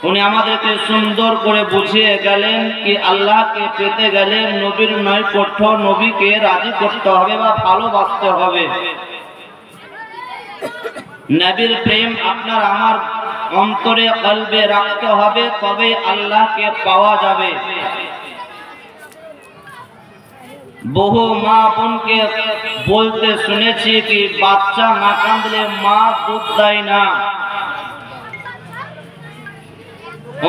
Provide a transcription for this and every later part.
উনি আমাদেরকে সুন্দর করে বুঝিয়ে গেলেন কি আল্লাহকে পেতে গেলে নবীর নৈকট্য, নবীকে রাজি করতে হবে বা ভালোবাসতে হবে। নবীর প্রেম আপনার আমার অন্তরে কলবে রাখতে হবে, তবে আল্লাহকে পাওয়া যাবে। বহু মা বোনকে বলতে শুনেছি কি বাচ্চা না কাঁদলে মা দুধ দেয় না।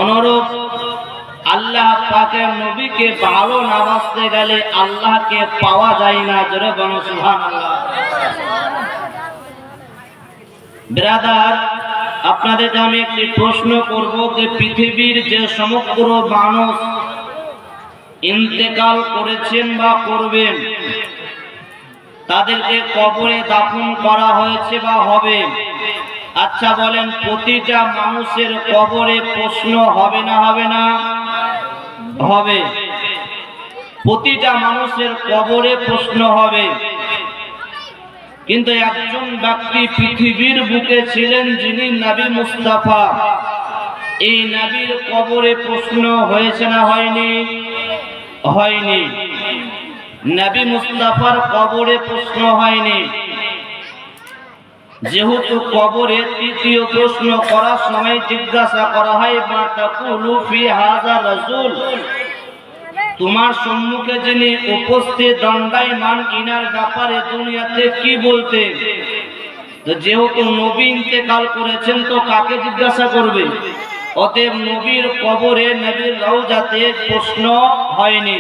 অনুরূপ আল্লাহ পাকের নবীকে ভালো না বাসতে গেলে আল্লাহকে পাওয়া যায় না। জোরে বলো সুবহানাল্লাহ। ব্রাদার, আপনাদেরকে আমি একটি প্রশ্ন করব যে পৃথিবীর যে সমগ্র মানুষ ইন্তেকাল করেছেন বা করবেন, তাদেরকে কবরে দাফন করা হয়েছে বা হবে। আচ্ছা বলেন, প্রতিটা মানুষের কবরে প্রশ্ন হবে না হবে না? হবে। প্রতিটা মানুষের কবরে প্রশ্ন হবে। কিন্তু একজন ব্যক্তি পৃথিবীর বুকে ছিলেন যিনি নবী মুস্তাফা। এই নবীর কবরে প্রশ্ন হয়েছে না হয়নি? হয়নি। নবী মুস্তাফার কবরে প্রশ্ন হয়নি। যেহেতু কবরে তৃতীয় প্রশ্ন করার সময় জিজ্ঞাসা করা হয় মা তাকুলু ফি হাযা রাসূল, তোমার সম্মুখে যিনি উপস্থিত দণ্ডায়মান ইনার ব্যাপারে দুনিয়াতে কি বলতে। তো যেহেতু নবী ইন্তেকাল করেছেন তো কাকে জিজ্ঞাসা করবে? অতএব নবীর কবরে নবীর রওজাতে প্রশ্ন হয়নি।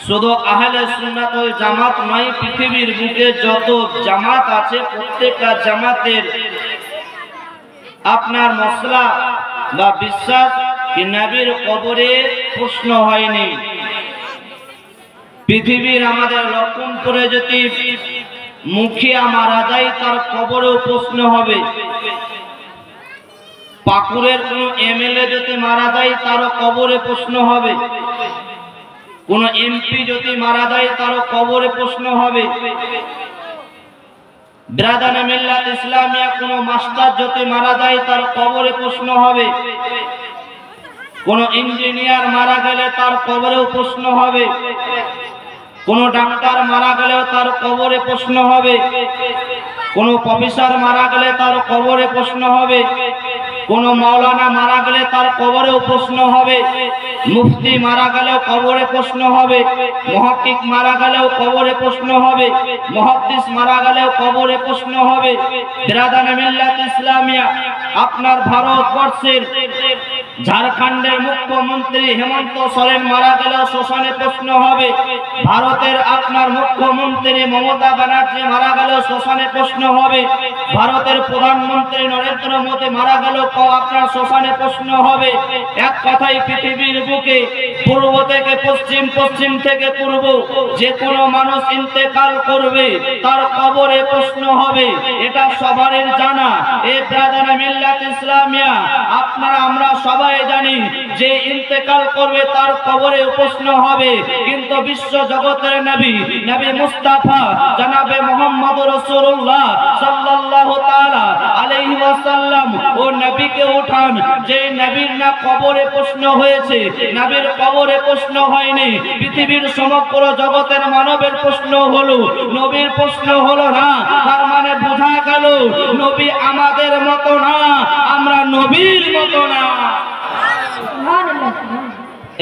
শুধু আহলে সুন্নাত ওয়াল জামাত নয়, পৃথিবীর বুকে যত জামাত আছে প্রত্যেকটা জামাতের আপনার মসলা বা বিশ্বাস কি নবীর কবরে প্রশ্ন হয়নি। পৃথিবীর আমাদের লক্ষণপুরে যদি মুখিয়া মারা যায় তার কবরেও প্রশ্ন হবে। পাকুড়ের কোন এমএলএ যদি মারা যায় তারও কবরে প্রশ্ন হবে। কোন এমপি যদি মারা যায় তারও কবরে প্রশ্ন হবে। ব্রাদারে মিল্লাত ইসলামিয়া কোন মাস্টার যদি মারা যায় তার কবরে প্রশ্ন হবে। কোন ইঞ্জিনিয়ার মারা গেলে তার কবরেও প্রশ্ন হবে। কোন ডাক্তার মারা গেলেও তার কবরে প্রশ্ন হবে। কোন প্রফেসর মারা গেলে তার কবরে প্রশ্ন হবে। কোন মাওলানা মারা গেলে তার কবরেও প্রশ্ন হবে। মুফতি মারা গেলেও কবরে প্রশ্ন হবে। মুহাক্কিক মারা গেলেও কবরে প্রশ্ন হবে। মুহাদ্দিস মারা গেলেও কবরে প্রশ্ন হবে। বিরাদানে মিল্লাত ইসলামিয়া আপনার ভারতবর্ষের ঝাড়খণ্ডের মুখ্যমন্ত্রী হেমন্ত সোরেন মারা গেলেও শ্মশানে প্রশ্ন হবে। ভারতের আপনার মুখ্যমন্ত্রী মমতা ব্যানার্জি মারা গেলেও শ্মশানে প্রশ্ন হবে। ভারতের প্রধানমন্ত্রী নরেন্দ্র মোদী মারা গেলেও আপনার শ্মশানে প্রশ্ন হবে। এক কথাই পৃথিবীর বুকে পূর্ব থেকে পশ্চিম, পশ্চিম থেকে পূর্ব যে কোনো মানুষ ইন্তেকাল করবে তার কবরে প্রশ্ন হবে। এটা সবারই জানা। এই ব্রাদারে মিল্লাত ইসলামিয়া আপনারা আমরা সবাই জানি যে ইন্তেকাল করবে তার কবরে প্রশ্ন হবে। কিন্তু বিশ্ব জগতের নবী নবী মুস্তাফা জনাবে মুহাম্মদ রাসূলুল্লাহ সাল্লাল্লাহু তাআলা আলাইহি ওয়াসাল্লাম ও নবীকে উঠান যে নবীর না কবরে প্রশ্ন হয়েছে, নবীর কবরে প্রশ্ন হয়নি। পৃথিবীর সমগ্র জগতের মানবের প্রশ্ন হলো, নবীর প্রশ্ন হলো না। তার মানে বোঝা গেল নবী আমাদের মতো না, আমরা নবীর মতো না।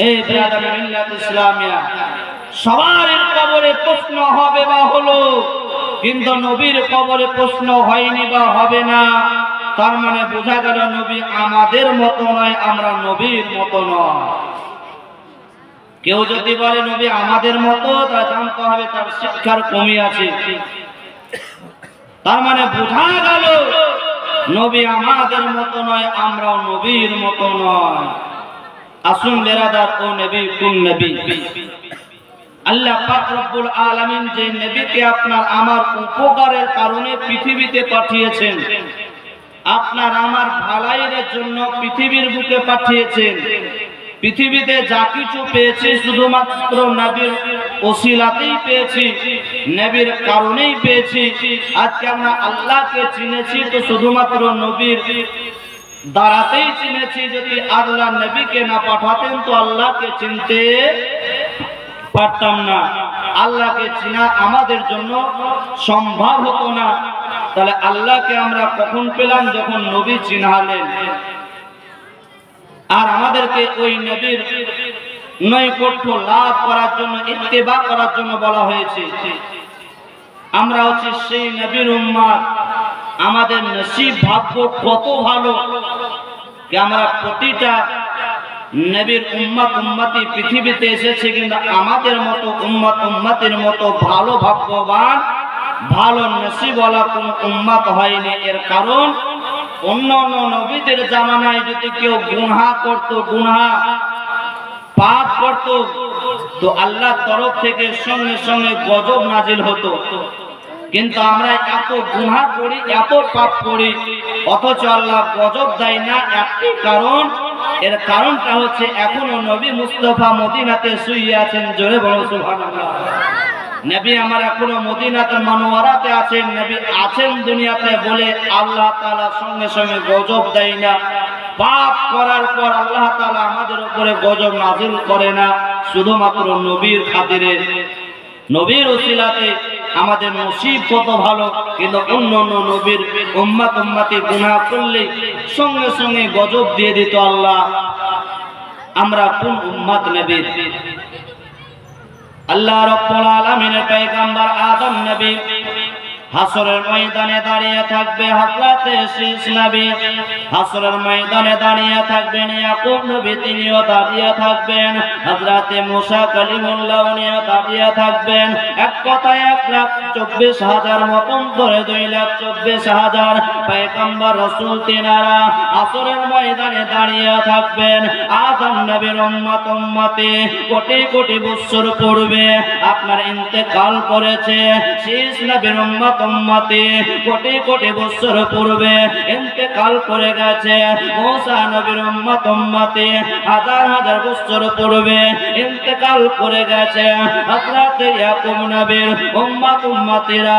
এই ব্রাদার মিল্লাত ইসলামিয়া সবার কবরে প্রশ্ন হবে বা হলো, কিন্তু নবীর কবরে প্রশ্ন হয়নি বা হবে না। তার মানে বোঝা গেল নবী আমাদের মতো নয়, আমরা নবীর মতো নয়। কেউ যদি বলে নবী আমাদের মতো, তা জানতে হবে তার শিক্ষার কমি আছে। তার মানে বোঝা গেল নবী আমাদের মতো নয়, আমরাও নবীর মতো নয়। আসুন বেরাদার ও নবী কোন নবী? আল্লাহ পাক রব্বুল আলামিন যে নবীকে আপনার আমার উপকারের কারণে পৃথিবীতে পাঠিয়েছেন, আপনার আমার ভালাইয়ের জন্য পৃথিবীর বুকে পাঠিয়েছেন। পৃথিবীতে যা কিছু পেয়েছি শুধুমাত্র নবীর ওসিলাতেই পেয়েছি, নবীর কারণেই পেয়েছি। আজকে আমরা আল্লাহকে চিনেছি তো শুধুমাত্র নবীর দাঁড়াতেই চিনেছি। যদি আল্লাহ নবীকে না পাঠাতেন তো আল্লাহকে চিনতে পারতাম না, আল্লাহকে চিনা আমাদের জন্য সম্ভব হতো না। তাহলে আল্লাহকে আমরা কখন পেলাম? যখন নবী চিনালেন। আর আমাদেরকে ওই নবীর নৈকট্য লাভ করার জন্য, ইত্তেবা করার জন্য বলা হয়েছে। আমরা হচ্ছে সেই নবীর উম্মত। আমাদের নসিব ভাগ্য কত ভালো যে আমরা প্রতিটা নবীর উম্মত উম্মতি পৃথিবীতে এসেছে, কিন্তু আমাদের মতো উম্মত উম্মতির মতো ভালো ভাগ্যবান, ভালো নসিবওয়ালা কোন উম্মত হয়নি। এর কারণ অন্য অন্য নবীদের জামানায় যদি কেউ গুনাহ করত, গুনাহ পাপ করত, তো আল্লাহর তরফ থেকে সঙ্গে সঙ্গে গজব নাজিল হতো। কিন্তু আমরা এত গুনাহ করি, এত পাপ করি, অথচ আল্লাহ গজব দেয় না। একটি কারণ, এর কারণটা হচ্ছে এখনো নবী মুস্তাফা মদিনাতে শুয়ে আছেন। জোরে বলো সুবহানাল্লাহ। নবী আমার এখনো মদিনাতে মনোয়ারাতে আছেন, নবী আছেন দুনিয়াতে বলে আল্লাহ তাআলা সঙ্গে সঙ্গে গজব দেয় না। পাপ করার পর আল্লাহ তাআলা আমাদের উপরে গজব নাযিল করে না, শুধুমাত্র নবীর খাতিরে, নবীর ওসিলাতে আমাদের নসিব কত ভালো। কিন্তু অন্য অন্য নবীর উম্মত উম্মতি গুনাহ করলে সঙ্গে সঙ্গে গজব দিয়ে দিত আল্লাহ। আমরা কোন উম্মত নবীর? আল্লাহ রাব্বুল আলামিনের পয়গম্বর আদম নবী হাসরের ময়দানে দাঁড়িয়ে থাকবে, হযরতে শীস নবী হাসরের ময়দানে দাঁড়িয়ে থাকবেন, ইয়াকুব নবী তিনিও দাঁড়িয়ে থাকবেন, হযরতে মুসা কালিমুল্লাহ উনিও দাঁড়িয়ে থাকবেন। এক কথায় 1,24,000 মতন করে 2,24,000 পয়গম্বর রাসূল তিনারা হাসরের ময়দানে দাঁড়িয়ে থাকবেন। আদম নবীর উম্মত উম্মতি কোটি কোটি বছর পূর্বে আপনার ইন্তেকাল করেছে। শীস নবীর উম্মত উম্মতি কোটি কোটি বছর পূর্বে ইন্তেকাল করে গেছে। মুসা নবীর উম্মত উম্মতি হাজার হাজার বছর পূর্বে ইন্তেকাল করে গেছে। হযরত ইয়াকুব নবীর উম্মত উম্মতিরা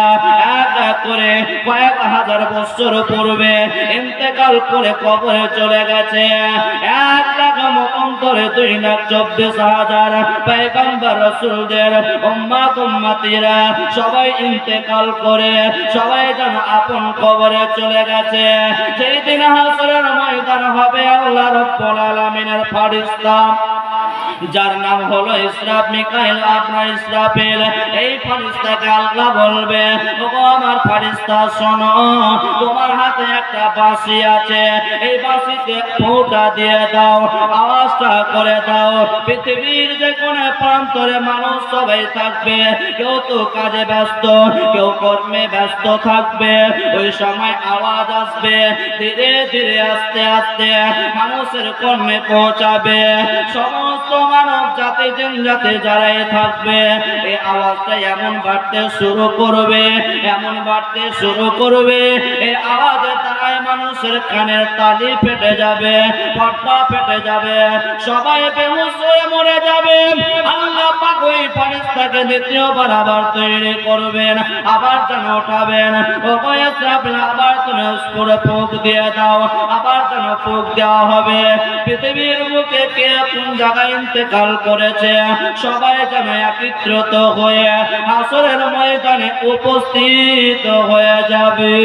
এক এক করে কয়েক হাজার বছর পূর্বে ইন্তেকাল করে কবরে চলে গেছে। 1,00,000 মতন করে 2,24,000 পয়গম্বর রাসূলদের উম্মত উম্মতিরা সবাই ইন্তেকাল করে সবাই যেন আপন কবরে চলে গেছে। সেই দিন হাসরের ময়দান হবে, আল্লাহ রাব্বুল আলামিনের ফেরেশতা যার নাম হলো ইসরাফ মিকাইল, আপনার ইসরাফিল, এই ফেরেশতাকে আল্লাহ বলবে, ওগো আমার ফেরেশতা শোনো, তোমার হাতে একটা বাঁশি আছে, এই বাঁশিতে ফোঁটা দিয়ে দাও, আওয়াজটা করে দাও। পৃথিবীর যে কোনে প্রান্তরে মানুষ সবাই থাকবে, কেউ তো কাজে ব্যস্ত, কেউ কর্মে ব্যস্ত থাকবে। ওই সময় আওয়াজ আসবে, ধীরে ধীরে আস্তে আস্তে মানুষের কর্মে পৌঁছাবে। সমস্ত মানব জাতি জিন জাতি যারাই থাকবে, এই আওয়াজটা এমন বাড়তে শুরু করবে, এমন বাড়তে শুরু করবে, এই আওয়াজের দ্বারাই মানুষের কানের তালি ফেটে যাবে, পর্দা ফেটে যাবে, সবাই বেহুশ হয়ে মরে যাবে। আল্লাহ পাক ওই ফেরেশতাকে দ্বিতীয়বার আবার তৈরি করবেন, আবার যেন ওঠাবেন। ও ইসরাফিল, আবার তুমি করে ফুঁক দিয়ে দাও, আবার যেন ফুঁক দেওয়া হবে। পৃথিবীর বুকে কে কোন জায়গায় ইন্তেকাল করেছে সবাই যেন একত্রিত হয়ে হাসরের ময়দানে উপস্থিত হয়ে যাবে।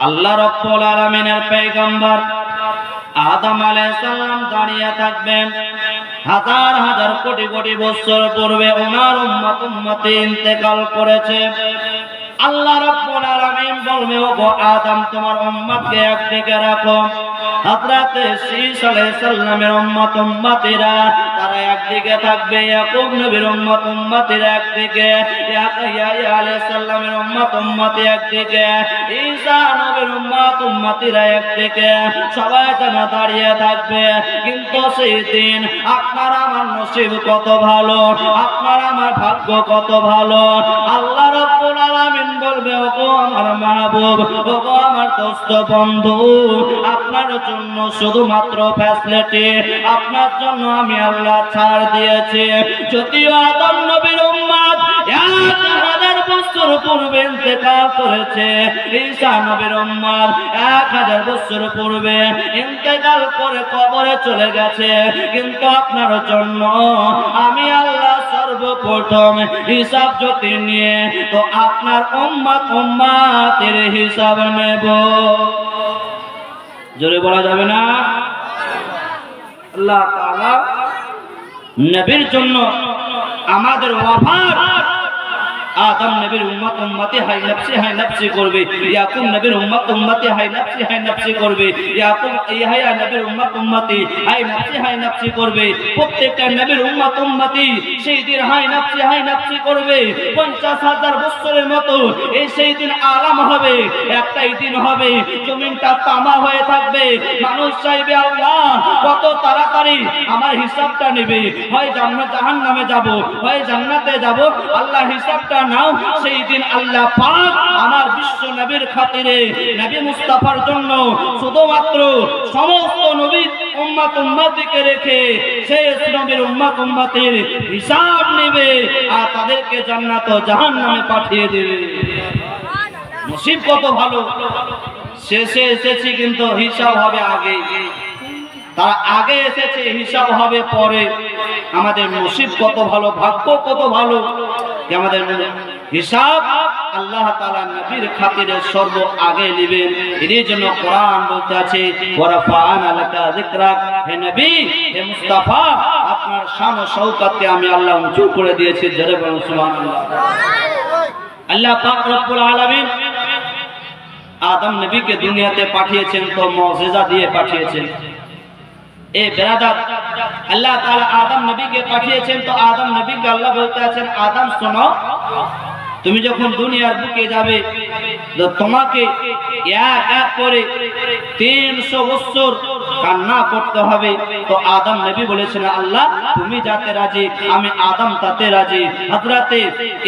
আল্লাহ রাব্বুল আলামিনের পয়গম্বর আদম আলাইহিস সালাম দাঁড়িয়ে থাকবেন। হাজার হাজার কোটি কোটি বছর পূর্বে ওনার উম্মত উম্মতি ইন্তেকাল করেছে। আল্লাহ রাব্বুল আলামিন বলবে, ওগো আদম তোমার উম্মতকে একদিকে রাখো। হযরতে শীস আলাইহিস সালামের উম্মত উম্মতিরা তারা একদিকে থাকবে, ইয়াকুব নবীর উম্মত উম্মতিরা একদিকে, ইয়াহইয়া আলাইহিস সালামের উম্মত উম্মতি একদিকে, ঈসা নবীর উম্মত উম্মতিরা একদিকে, সবাই যেন দাঁড়িয়ে থাকবে। কিন্তু সেই দিন আপনার আমার নসিব কত ভালো, আপনার আমার ভাগ্য কত ভালো। আল্লাহ রাব্বুল আলামিন বলবে, ওগো আমার মাহবুব, ওগো আমার দোস্ত বন্ধু, আপনার জন্য শুধুমাত্র ফ্যাসিলিটি, আপনার জন্য আমি আল্লাহ ছাড় দিয়েছি। যদিও আদম নবীর উম্মত 1,000 বছর বছর পূর্বে ইন্তেকাল করেছে। ঈসা নবীর উম্মত 1000 বছর পূর্বে ইন্তেকাল করে কবরে চলে গেছে। কিন্তু আপনার জন্য আমি আল্লাহ সর্বপ্রথম হিসাব যদি নিয়ে তো আপনার উম্মতের হিসাব নেব। জোরে বলা যাবে না? আল্লাহ তাআলা নবীর জন্য আমাদের ওয়াফার আদম নবীর উম্মতি হাই নফসি করবে, ইয়াকুব নবীর উম্মতি হাই নফসি করবে, ইয়াকুব ইয়াহইয়া নবীর উম্মতি হাই নফসি করবে। প্রত্যেকটা নবীর উম্মতি সেই দিন হাই নফসি করবে। 50,000 বছরের মতো এই সেই দিন আলাম হবে। একটাই দিন হবে জমিনটা তামা হয়ে থাকবে। মানুষ চাইবে আল্লাহ কত তাড়াতাড়ি আমার হিসাবটা নেবে, হয় জাহান্নামে যাব, হয় জান্নাতে যাব। আল্লাহ হিসাবটা নাও। সেই দিন আল্লাহ পাক আমার বিশ্ব নবীর খাতিরে নবী মুস্তাফার জন্য শুধুমাত্র সমস্ত নবীর উম্মতকে রেখে শেষ নবীর উম্মতের হিসাব নেবে আর তাদেরকে জান্নাত ও জাহান্নামে পাঠিয়ে দেবে। নসিব কত ভালো। শেষে এসেছি কিন্তু হিসাব হবে আগে। তারা আগে এসেছে, হিসাব হবে পরে। আমাদের নসিব কত ভালো, ভাগ্য কত ভালো যে আমাদের হিসাব আল্লাহ তাআলা নবীর খাতিরে সর্ব আগে নেবেন। এর জন্য কোরআন বলতে আছে ওয়ারাফা'না লাকা যিকরাক, হে নবী, হে মুস্তাফা, আপনার শান ও শওকতকে আমি আল্লাহ উঁচু করে দিয়েছি। জোরে বলুন সুবহানাল্লাহ। আল্লাহ পাক রব্বুল আলামিন আদম নবীকে দুনিয়াতে পাঠিয়েছেন তো মুজিজা দিয়ে পাঠিয়েছেন। এ বেরাদার, আল্লাহ তাআলা আদম নবীকে পাঠিয়েছেন তো আদম নবীকে আল্লাহ বলতে আছেন আদম শোনো, তুমি যখন দুনিয়ার বুকে যাবে তো তোমাকে এক এক করে 300 বছর কান্না করতে হবে। তো আদম নবী বলেছেন আল্লাহ তুমি যাতে রাজি আমি আদম তাতে রাজি। হযরতে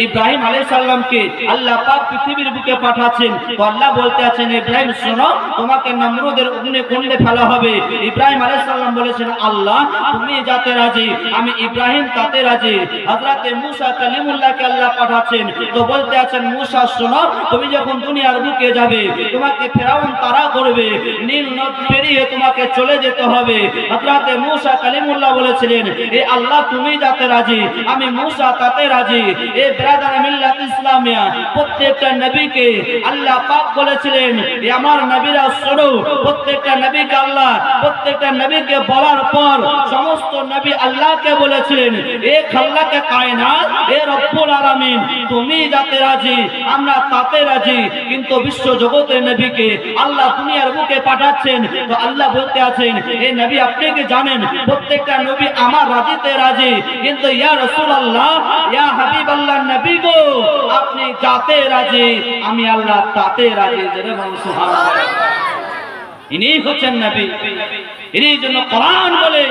ইব্রাহিম আলাইহিস সালামকে আল্লাহ পাক পৃথিবীর বুকে পাঠাচ্ছেন তো আল্লাহ বলতে আছেন ইব্রাহিম শোনো, তোমাকে নমরুদের অগ্নি কুণ্ডে ফেলা হবে। ইব্রাহিম আলাইহিস সালাম বলেছেন আল্লাহ তুমি যাতে রাজি আমি ইব্রাহিম তাতে রাজি। হযরতে মুসা কালিমুল্লাহকে আল্লাহ পাঠাচ্ছেন তো বলতে আছেন মুসা শোনো, তুমি যখন দুনিয়ার বুকে যাবে তোমাকে ফেরাউন তাড়া করবে, নীল নদ পেরিয়ে তোমাকে চলে যেতে হবে। হযরতে মুসা কালিমুল্লাহ বলেছিলেন এ আল্লাহ তুমি যাতে রাজি আমি মুসা তাতে রাজি। এ ব্রাদার মিল্লাত ইসলামিয়া, প্রত্যেকটা নবীকে আল্লাহ পাক বলেছিলেন এ আমার নবীরা শোনো, প্রত্যেকটা নবীকে আল্লাহ প্রত্যেকটা নবীকে বলার পর সমস্ত নবী আল্লাহকে বলেছিলেন এ খাল্লাকে কায়নাত এ রব্বুল আলামিন তুমি যাতে রাজি আমরা তাতে রাজি। কিন্তু বিশ্ব জগতের নবীকে আল্লাহ দুনিয়ার বুকে পাঠাচ্ছেন তো আল্লাহ বলতে আছেন এ নবী আপনি কি জানেন প্রত্যেকটা নবী আমার রাজিতে রাজি, কিন্তু ইয়া রাসূলুল্লাহ ইয়া হাবিবাল্লাহ নবী গো আপনি যাতে রাজি আমি আল্লাহ তাতে রাজি। জোরে বলুন সুবহানাল্লাহ। ইনি হচ্ছেন নবী। এর জন্য কোরআন বলে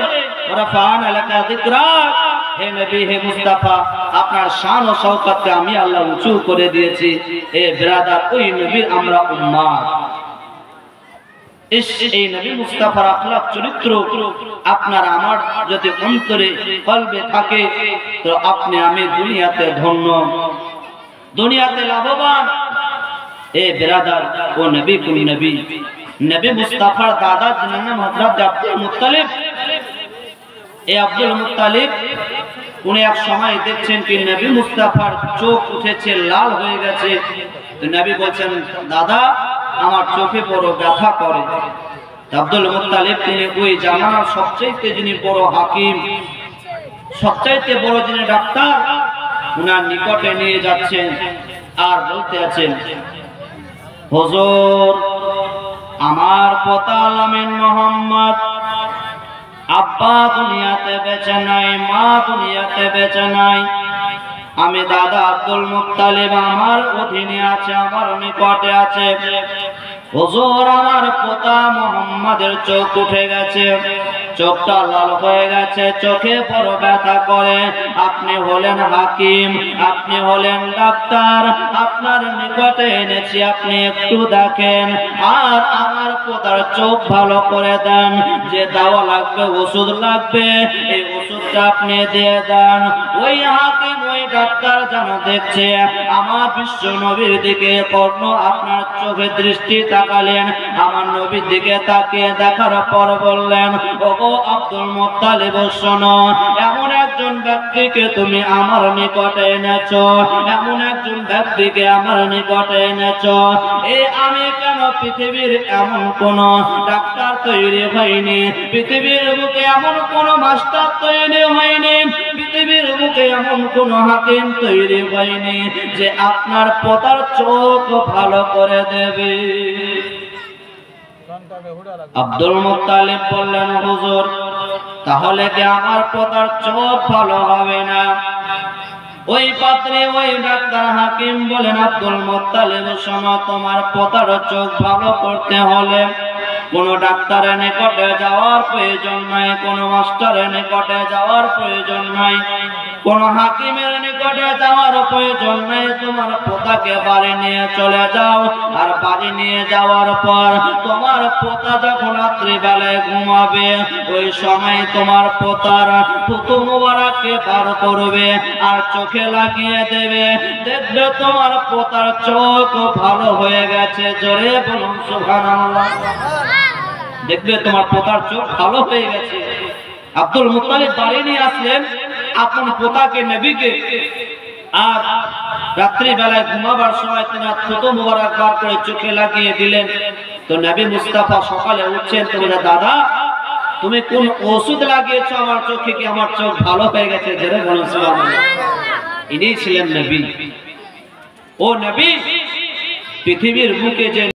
ওয়ারাফা'না লাকা যিকরাক, হে নবী হে মুস্তাফা আপনার শান ও শওকতকে আমি আল্লাহ উঁচু করে দিয়েছি। এ ব্রাদার ওই নবীর আমরা উম্মত। এই নবী মুস্তাফার আখলাক চরিত্র আপনার আমার যদি অন্তরে কলবে থাকে তো আপনি আমি দুনিয়াতে ধন্য, দুনিয়াতে লাভবান। এ ব্রাদার ও নবী কোন নবী নবী মুস্তাফার দাদা যিনার নাম হযরত আব্দুল মুত্তালিব। এই আব্দুল মুত্তালিব উনি এক সময় দেখছেন কি নবী মুস্তাফার চোখ উঠেছে, লাল হয়ে গেছে। তো নবী বলছেন দাদা আমার চোখে বড় ব্যথা করে। আব্দুল মুত্তালিব তিনি ওই জামানার সবচাইতে যিনি বড় হাকিম, সবচাইতে বড় যিনি ডাক্তার, উনার নিকটে নিয়ে যাচ্ছেন আর বলতে আছেন হুজুর আমার পিতা আমিন মোহাম্মদ আব্বা দুনিয়াতে বেঁচে নাই, মা দুনিয়াতে বেঁচে নাই, আমি দাদা আব্দুল মুত্তালিব আমার অধীনে আছে, আমার নিকটে আছে। হুজুর আমার পিতা মুহাম্মাদের চোখ উঠে গেছে, চোখটা লাল হয়ে গেছে, চোখে বড় ব্যথা করে। আপনি হলেন হাকিম, আপনি হলেন ডাক্তার, আপনার নিকটে এনেছি, আপনি একটু দেখেন আর আমার পিতার চোখ ভালো করে দেন। যে দাওয়া লাগবে ওষুধ লাগবে এই ওষুধটা আপনি দিয়ে দেন। ওই হাকিম ওই ডাক্তার যেন দেখছে আমার বিশ্ব নবীর দিকে। কর্ণ আপনার চোখে দৃষ্টি তাকালেন, আমার নবীর দিকে তাকিয়ে দেখার পর বললেন, ওগো আব্দুল মুত্তালিব শোনো, এমন একজন ব্যক্তিকে তুমি আমার নিকটে এনেছো, এমন একজন ব্যক্তিকে আমার নিকটে এনেছো। আমি কেন পৃথিবীর এমন কোন ডাক্তার তৈরি হয়নি, পৃথিবীর বুকে এমন কোন মাস্টার তৈরি হয়নি, পৃথিবীর বুকে এমন কোন হাকিম তৈরি হয়নি যে আপনার পোতার চোখ ভালো করে দেবে। আব্দুল মুত্তালিব বললেন, হুজুর তাহলে কি আমার পোতার চোখ ভালো হবে না? ওই পাত্রে ওই ডাক্তার হাকিম বলেন, আব্দুল মুত্তালিব শোনো, তোমার পোতার চোখ ভালো করতে হলে কোন ডাক্তারের নিকটে যাওয়ার প্রয়োজন নাই, কোন মাস্টারের নিকটে যাওয়ার প্রয়োজন নাই, কোন হাকিমের নিকটে যাওয়ার প্রয়োজন নাই। তোমার পোতাকে বাড়ি নিয়ে চলে যাও, আর বাড়ি নিয়ে যাওয়ার পর তোমার পোতা যখন রাত্রি বেলায় ঘুমাবে, ওই সময় তোমার পোতার থুতু মোবারককে বার করবে আর চোখে লাগিয়ে দেবে, দেখবে তোমার পোতার চোখ ভালো হয়ে গেছে। জোরে বলুন সুবহানাল্লাহ। দেখবে তোমার পোতার চোখ ভালো হয়ে গেছে। আব্দুল মুত্তালিব বাড়ি নিয়ে আসলেন আপন পোতাকে, নবীকে, আর রাত্রি বেলায় ঘুমাবার সময় তিনি থুতু মোবারক বার করে চোখে লাগিয়ে দিলেন। তো নবী মুস্তাফা সকালে উঠছেন, তো বলে, দাদা তুমি কোন ওষুধ লাগিয়েছো আমার চোখে, কি আমার চোখ ভালো হয়ে গেছে? জোরে বলুন সুবহানাল্লাহ। ইনি ছিলেন নবী। ও নবী, পৃথিবীর বুকে যে